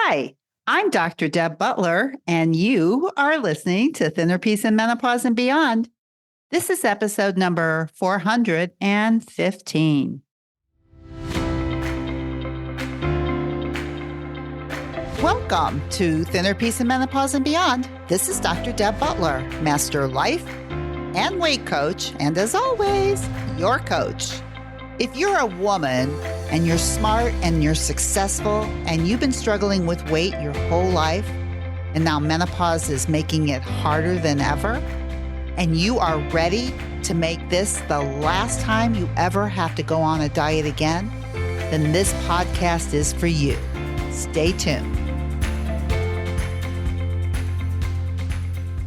Hi, I'm Dr. Deb Butler, and you are listening to Thinner Peace and Menopause and Beyond. This is episode number 415. Welcome to Thinner Peace and Menopause and Beyond. This is Dr. Deb Butler, Master Life and Weight Coach, and as always, your coach. If you're a woman and you're smart and you're successful and you've been struggling with weight your whole life, and now menopause is making it harder than ever, and you are ready to make this the last time you ever have to go on a diet again, then this podcast is for you. Stay tuned.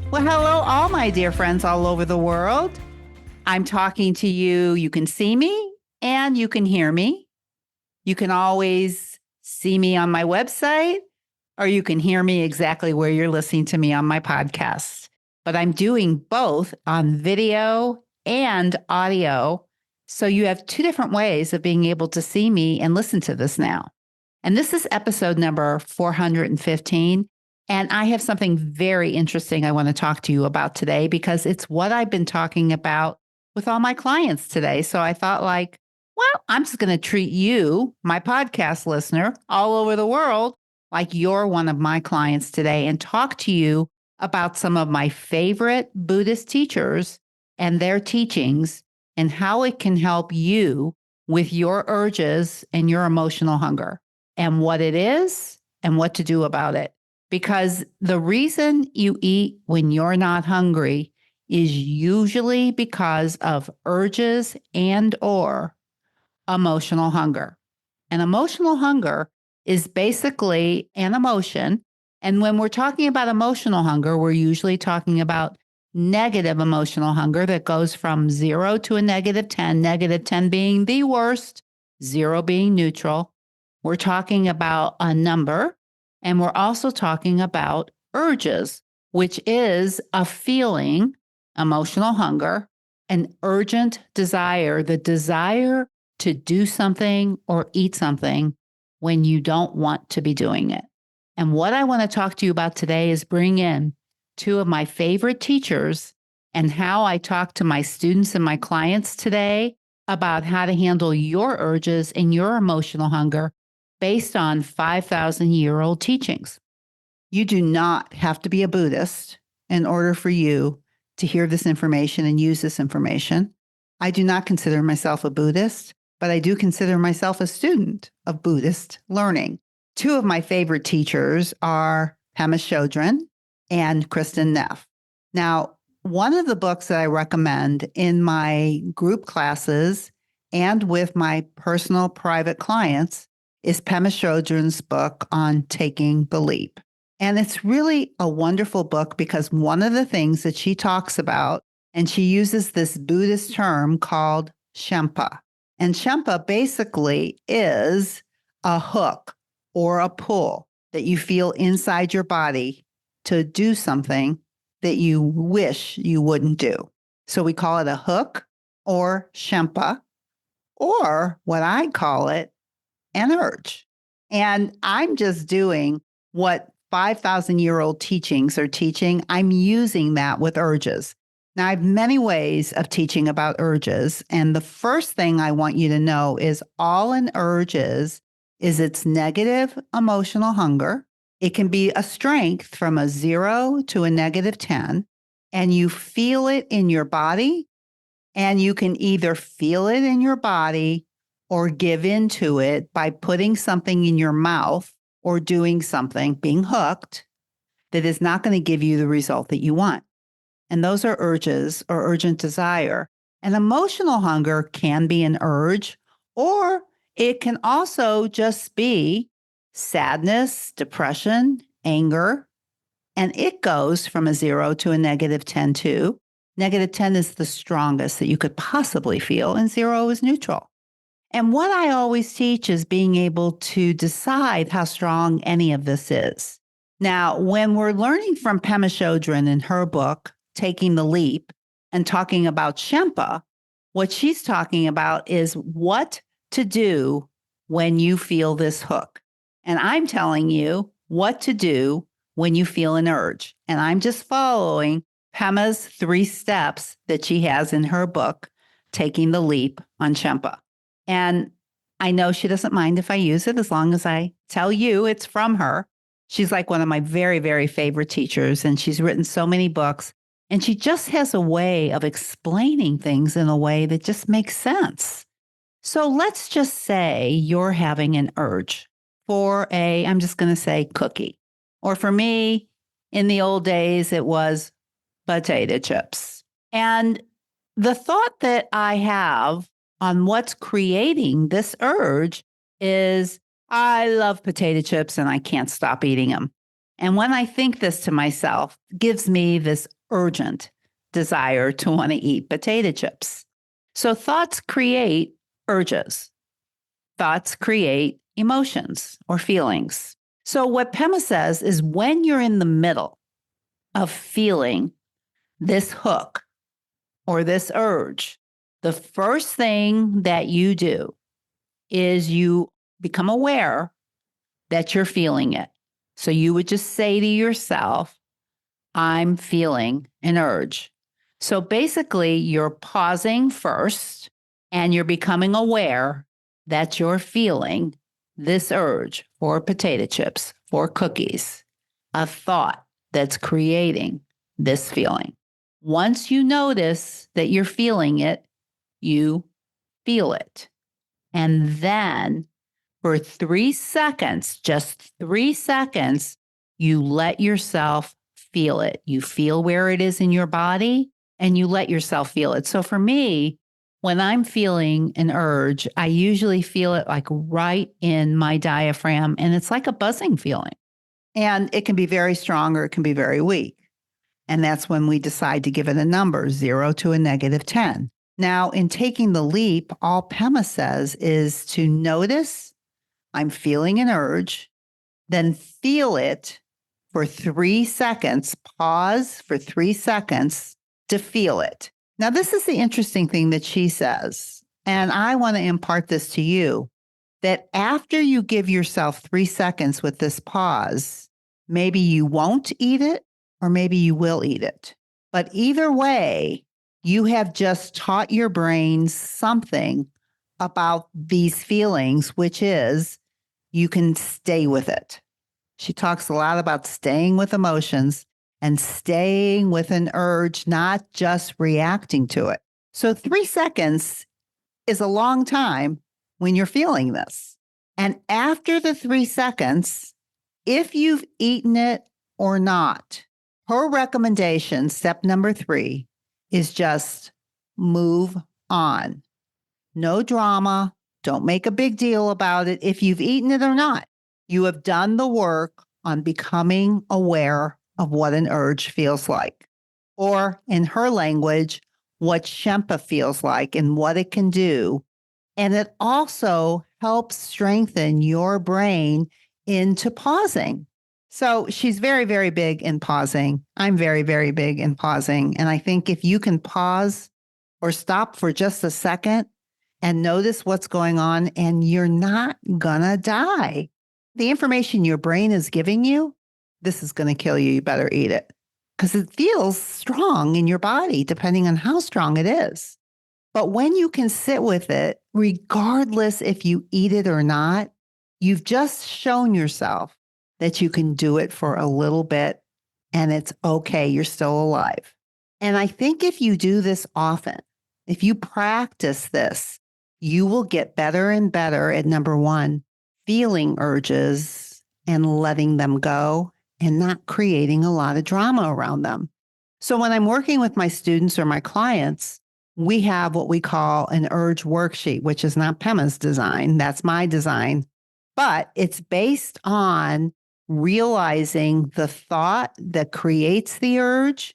Well, hello, all my dear friends all over the world. I'm talking to you. You can see me and you can hear me. You can always see me on my website, or you can hear me exactly where you're listening to me on my podcast. But I'm doing both on video and audio. So you have two different ways of being able to see me and listen to this now. And this is episode number 415. And I have something very interesting I want to talk to you about today because it's what I've been talking about with all my clients today. So I thought well, I'm just going to treat you, my podcast listener, all over the world, like you're one of my clients today and talk to you about some of my favorite Buddhist teachers and their teachings and how it can help you with your urges and your emotional hunger and what it is and what to do about it. Because the reason you eat when you're not hungry is usually because of urges and or emotional hunger. And emotional hunger is basically an emotion. And when we're talking about emotional hunger, we're usually talking about negative emotional hunger that goes from 0 to a -10, -10 being the worst, 0 being neutral. We're talking about a number, and we're also talking about urges, which is a feeling, emotional hunger, an urgent desire, the desire to do something or eat something when you don't want to be doing it. And what I want to talk to you about today is bring in two of my favorite teachers and how I talk to my students and my clients today about how to handle your urges and your emotional hunger based on 5,000-year-old teachings. You do not have to be a Buddhist in order for you to hear this information and use this information. I do not consider myself a Buddhist, but I do consider myself a student of Buddhist learning. Two of my favorite teachers are Pema Chödrön and Kristen Neff. Now, one of the books that I recommend in my group classes and with my personal private clients is Pema Chödrön's book on taking the leap. And it's really a wonderful book because one of the things that she talks about, and she uses this Buddhist term called Shempa. And Shempa basically is a hook or a pull that you feel inside your body to do something that you wish you wouldn't do. So we call it a hook or Shempa, or what I call it, an urge. And I'm just doing what 5,000-year-old teachings are teaching. I'm using that with urges. Now, I have many ways of teaching about urges. And the first thing I want you to know is all an urge is its negative emotional hunger. It can be a strength from a 0 to a -10, and you feel it in your body, and you can either feel it in your body or give into it by putting something in your mouth or doing something, being hooked, that is not going to give you the result that you want. And those are urges or urgent desire. And emotional hunger can be an urge, or it can also just be sadness, depression, anger. And it goes from a 0 to a -10 too. -10 is the strongest that you could possibly feel, and 0 is neutral. And what I always teach is being able to decide how strong any of this is. Now, when we're learning from Pema Chödrön in her book, Taking the Leap, and talking about Shempa, what she's talking about is what to do when you feel this hook. And I'm telling you what to do when you feel an urge. And I'm just following Pema's 3 steps that she has in her book, Taking the Leap on Shempa. And I know she doesn't mind if I use it as long as I tell you it's from her. She's like one of my very, very favorite teachers, and she's written so many books. And she just has a way of explaining things in a way that just makes sense. So let's just say you're having an urge for I'm just going to say cookie. Or for me, in the old days, it was potato chips. And the thought that I have on what's creating this urge is I love potato chips and I can't stop eating them. And when I think this to myself, it gives me this urgent desire to want to eat potato chips. So thoughts create urges. Thoughts create emotions or feelings. So what Pema says is when you're in the middle of feeling this hook or this urge, the first thing that you do is you become aware that you're feeling it. So you would just say to yourself, I'm feeling an urge. So basically, you're pausing first and you're becoming aware that you're feeling this urge for potato chips, for cookies, a thought that's creating this feeling. Once you notice that you're feeling it, you feel it. And then for 3 seconds, just 3 seconds, you let yourself feel it. You feel where it is in your body and you let yourself feel it. So for me, when I'm feeling an urge, I usually feel it like right in my diaphragm, and it's like a buzzing feeling. And it can be very strong or it can be very weak. And that's when we decide to give it a number, 0 to a -10. Now, in taking the leap, all Pema says is to notice I'm feeling an urge, then feel it for 3 seconds, pause for 3 seconds to feel it. Now, this is the interesting thing that she says, and I want to impart this to you, that after you give yourself 3 seconds with this pause, maybe you won't eat it or maybe you will eat it. But either way, you have just taught your brain something about these feelings, which is you can stay with it. She talks a lot about staying with emotions and staying with an urge, not just reacting to it. So 3 seconds is a long time when you're feeling this. And after the 3 seconds, if you've eaten it or not, her recommendation, step number 3, is just move on. No drama. Don't make a big deal about it if you've eaten it or not. You have done the work on becoming aware of what an urge feels like. Or in her language, what Shempa feels like and what it can do. And it also helps strengthen your brain into pausing. So she's very, very big in pausing. I'm very, very big in pausing. And I think if you can pause or stop for just a second and notice what's going on, and you're not gonna die. The information your brain is giving you, this is gonna kill you. You better eat it. Because it feels strong in your body, depending on how strong it is. But when you can sit with it, regardless if you eat it or not, you've just shown yourself that you can do it for a little bit and it's okay. You're still alive. And I think if you do this often, if you practice this, you will get better and better at number 1, feeling urges and letting them go and not creating a lot of drama around them. So when I'm working with my students or my clients, we have what we call an urge worksheet, which is not Pema's design. That's my design. But it's based on realizing the thought that creates the urge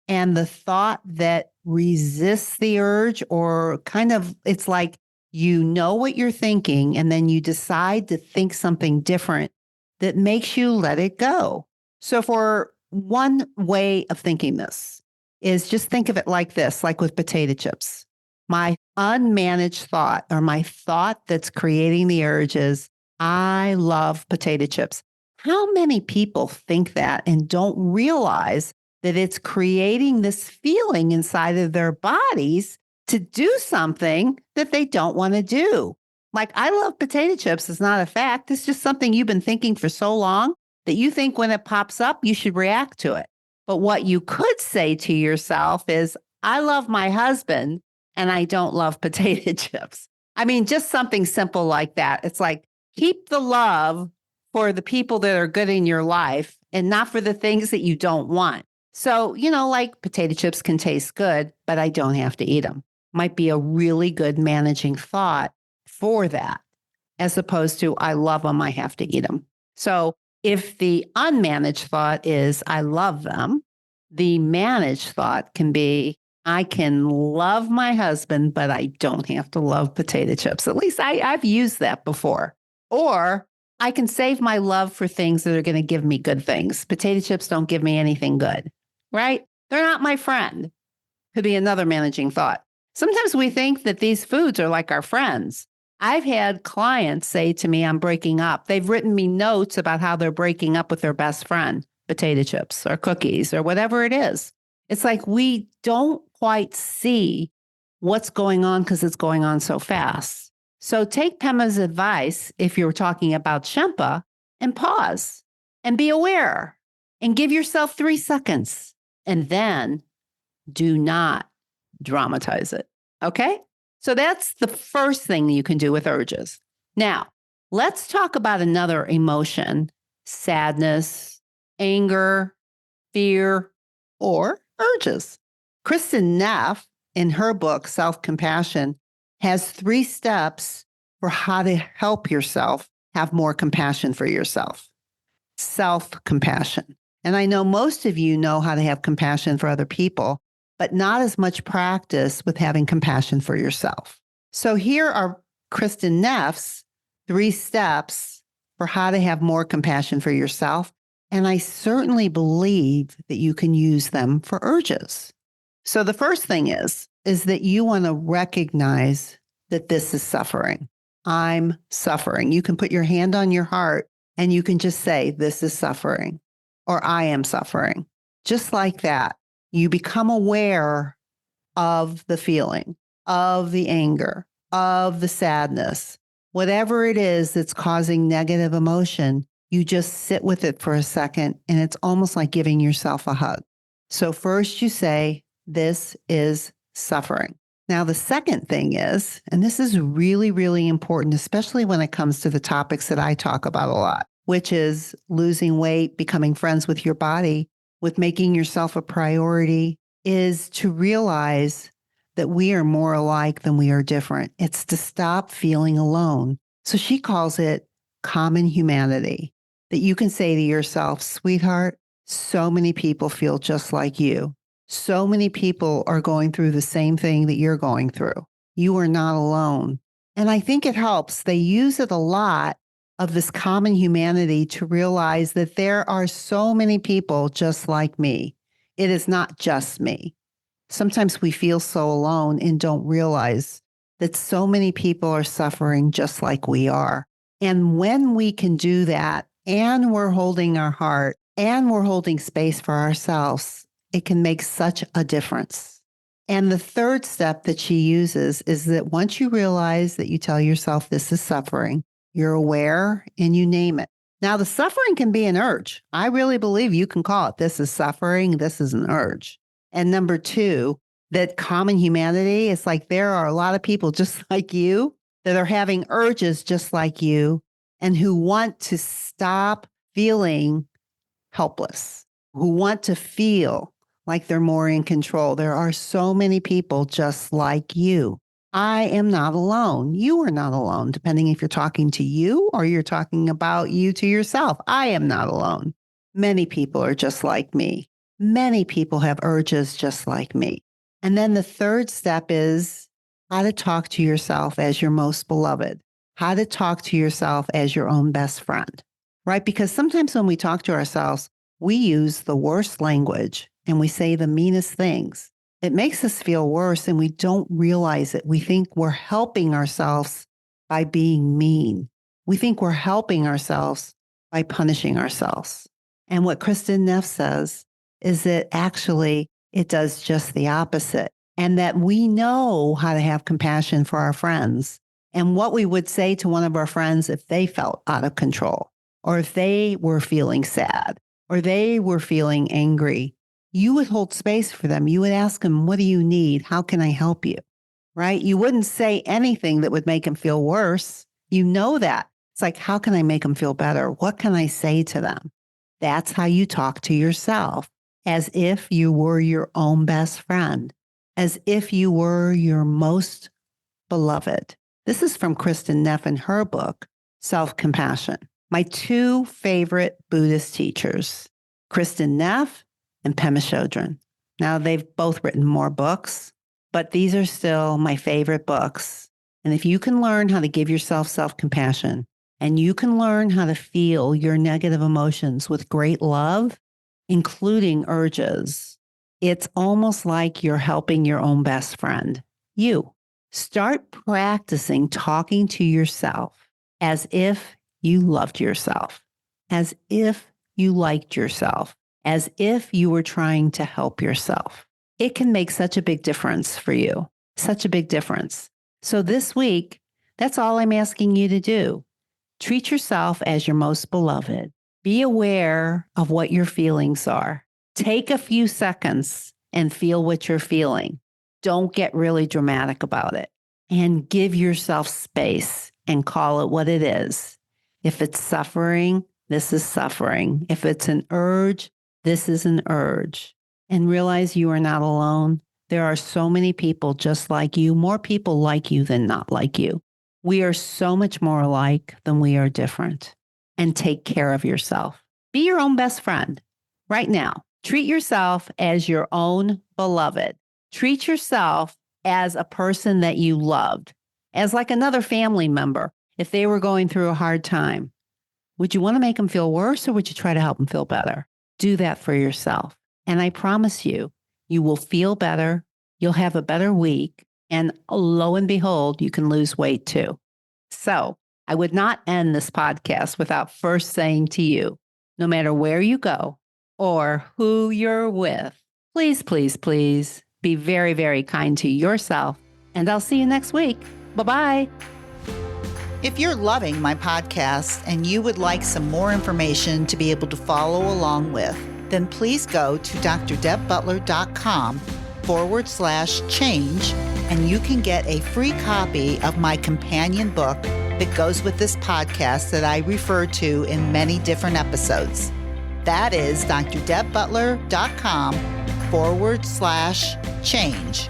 and the thought that resists the urge, or kind of, it's like you know what you're thinking and then you decide to think something different that makes you let it go. So for one way of thinking this is just think of it like this, like with potato chips. My unmanaged thought or my thought that's creating the urge is, I love potato chips. How many people think that and don't realize that it's creating this feeling inside of their bodies to do something that they don't want to do? Like, I love potato chips is not a fact. It's just something you've been thinking for so long that you think when it pops up, you should react to it. But what you could say to yourself is, I love my husband and I don't love potato chips. I mean, just something simple like that. It's like, keep the love for the people that are good in your life and not for the things that you don't want. So, like potato chips can taste good, but I don't have to eat them. Might be a really good managing thought for that, as opposed to I love them, I have to eat them. So if the unmanaged thought is I love them, the managed thought can be I can love my husband, but I don't have to love potato chips. At least I've used that before. Or I can save my love for things that are going to give me good things. Potato chips don't give me anything good, right? They're not my friend. Could be another managing thought. Sometimes we think that these foods are like our friends. I've had clients say to me, I'm breaking up. They've written me notes about how they're breaking up with their best friend, potato chips or cookies or whatever it is. It's like we don't quite see what's going on because it's going on so fast. So take Pema's advice if you're talking about Shempa and pause and be aware and give yourself 3 seconds and then do not dramatize it. Okay? So that's the first thing you can do with urges. Now, let's talk about another emotion: sadness, anger, fear, or urges. Kristen Neff, in her book, Self-Compassion, has 3 steps for how to help yourself have more compassion for yourself. Self-compassion. And I know most of you know how to have compassion for other people, but not as much practice with having compassion for yourself. So here are Kristen Neff's 3 steps for how to have more compassion for yourself. And I certainly believe that you can use them for urges. So the first thing is that you want to recognize that this is suffering. I'm suffering. You can put your hand on your heart and you can just say, this is suffering, or I am suffering. Just like that. You become aware of the feeling, of the anger, of the sadness, whatever it is that's causing negative emotion. You just sit with it for a second, and it's almost like giving yourself a hug. So first you say, this is suffering. Now, the second thing is, and this is really, really important, especially when it comes to the topics that I talk about a lot, which is losing weight, becoming friends with your body, with making yourself a priority, is to realize that we are more alike than we are different. It's to stop feeling alone. So she calls it common humanity, that you can say to yourself, sweetheart, so many people feel just like you. So many people are going through the same thing that you're going through. You are not alone. And I think it helps. They use it a lot, of this common humanity, to realize that there are so many people just like me. It is not just me. Sometimes we feel so alone and don't realize that so many people are suffering just like we are. And when we can do that, and we're holding our heart, and we're holding space for ourselves, it can make such a difference. And the third step that she uses is that once you realize that you tell yourself this is suffering, you're aware and you name it. Now, the suffering can be an urge. I really believe you can call it, this is suffering, this is an urge. And number 2, that common humanity is like there are a lot of people just like you that are having urges just like you and who want to stop feeling helpless, who want to feel like they're more in control. There are so many people just like you. I am not alone. You are not alone, depending if you're talking to you or you're talking about you to yourself. I am not alone. Many people are just like me. Many people have urges just like me. And then the third step is how to talk to yourself as your most beloved, how to talk to yourself as your own best friend, right? Because sometimes when we talk to ourselves, we use the worst language and we say the meanest things. It makes us feel worse and we don't realize it. We think we're helping ourselves by being mean. We think we're helping ourselves by punishing ourselves. And what Kristen Neff says is that actually it does just the opposite, and that we know how to have compassion for our friends and what we would say to one of our friends if they felt out of control, or if they were feeling sad, or they were feeling angry. You would hold space for them. You would ask them, what do you need? How can I help you? Right? You wouldn't say anything that would make them feel worse. You know that. It's like, how can I make them feel better? What can I say to them? That's how you talk to yourself, as if you were your own best friend, as if you were your most beloved. This is from Kristen Neff in her book, Self-Compassion. My two favorite Buddhist teachers, Kristen Neff and Pema Chödrön. Now, they've both written more books, but these are still my favorite books. And if you can learn how to give yourself self-compassion, and you can learn how to feel your negative emotions with great love, including urges, it's almost like you're helping your own best friend. You start practicing talking to yourself as if you loved yourself, as if you liked yourself, as if you were trying to help yourself. It can make such a big difference for you, such a big difference. So this week, that's all I'm asking you to do. Treat yourself as your most beloved. Be aware of what your feelings are. Take a few seconds and feel what you're feeling. Don't get really dramatic about it. And give yourself space and call it what it is. If it's suffering, this is suffering. If it's an urge, this is an urge. And realize you are not alone. There are so many people just like you, more people like you than not like you. We are so much more alike than we are different. And take care of yourself. Be your own best friend right now. Treat yourself as your own beloved. Treat yourself as a person that you loved, as like another family member. If they were going through a hard time, would you want to make them feel worse, or would you try to help them feel better? Do that for yourself. And I promise you, you will feel better. You'll have a better week. And lo and behold, you can lose weight too. So I would not end this podcast without first saying to you, no matter where you go or who you're with, please, please, please be very, very kind to yourself. And I'll see you next week. Bye-bye. If you're loving my podcast and you would like some more information to be able to follow along with, then please go to drdebbutler.com/change, and you can get a free copy of my companion book that goes with this podcast that I refer to in many different episodes. That is drdebbutler.com/change, CHANGE.